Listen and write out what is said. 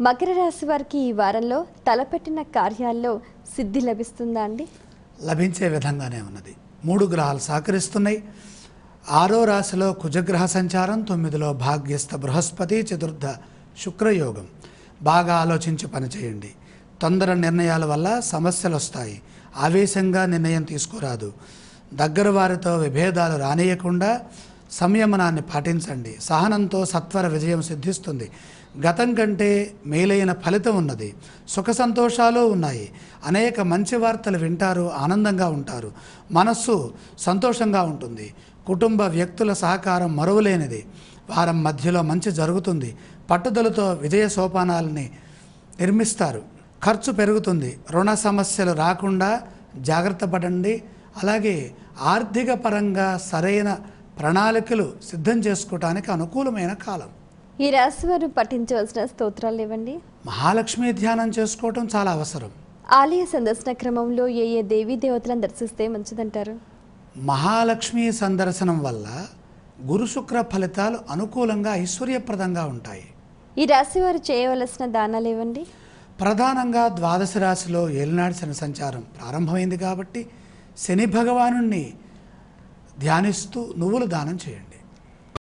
మకర రాశి వారికి ఈ వారంలో తలపెట్టిన కార్యాల్లో సిద్ధి లభిస్తుందా అండి? లభించే విధంగానే ఉన్నది. 3 గ్రహాలు సహకరిస్తున్నాయి. 6వ రాశిలో కుజగ్రహ సంచారం, 9లో భాగ్యస్థ బృహస్పతి, చతుర్థ శుక్రయోగం. బాగా ఆలోచించి పనిచేయండి. తొందర నిర్ణయాల వల్ల సమస్యలు వస్తాయి. ఆవేశంగా నిర్ణయం తీసుకోరాదు. దగ్గర వారితో విభేదాలు రానియకుండా సంయమనాన్ని పాటించండి. సహనంతో సత్వర విజయం సిద్ధిస్తుంది. గతం కంటే మేలైన ఫలితం ఉన్నది. సుఖ సంతోషాలు ఉన్నాయి. అనేక మంచి వార్తలు వింటారు, ఆనందంగా ఉంటారు. మనస్సు సంతోషంగా ఉంటుంది. కుటుంబ వ్యక్తుల సహకారం మరువలేనిది. వారం మధ్యలో మంచి జరుగుతుంది. పట్టుదలతో విజయ సోపానాలని నిర్మిస్తారు. ఖర్చు పెరుగుతుంది. రుణ సమస్యలు రాకుండా జాగ్రత్త పడండి. అలాగే ఆర్థిక పరంగా సరైన ప్రణాళికలు సిద్ధం చేసుకోవడానికి అనుకూలమైన కాలం. ఈ రాశి వారు పఠించవలసిన స్తోత్రాలు ఇవ్వండి. మహాలక్ష్మి ధ్యానం చేసుకోవటం చాలా అవసరం. ఆలయ సందర్శన క్రమంలో ఏ దేవీ దేవతలను దర్శిస్తే మంచిదంటారు? మహాలక్ష్మి సందర్శనం వల్ల గురు శుక్ర ఫలితాలు అనుకూలంగా ఐశ్వర్యప్రదంగా ఉంటాయి. ఈ రాశి వారు చేయవలసిన దానాలు ఇవ్వండి. ప్రధానంగా ద్వాదశ రాశిలో ఏలినాటి శని సంచారం ప్రారంభమైంది కాబట్టి శని భగవానుణ్ణి ధ్యానిస్తూ నువ్వులు దానం చేయండి.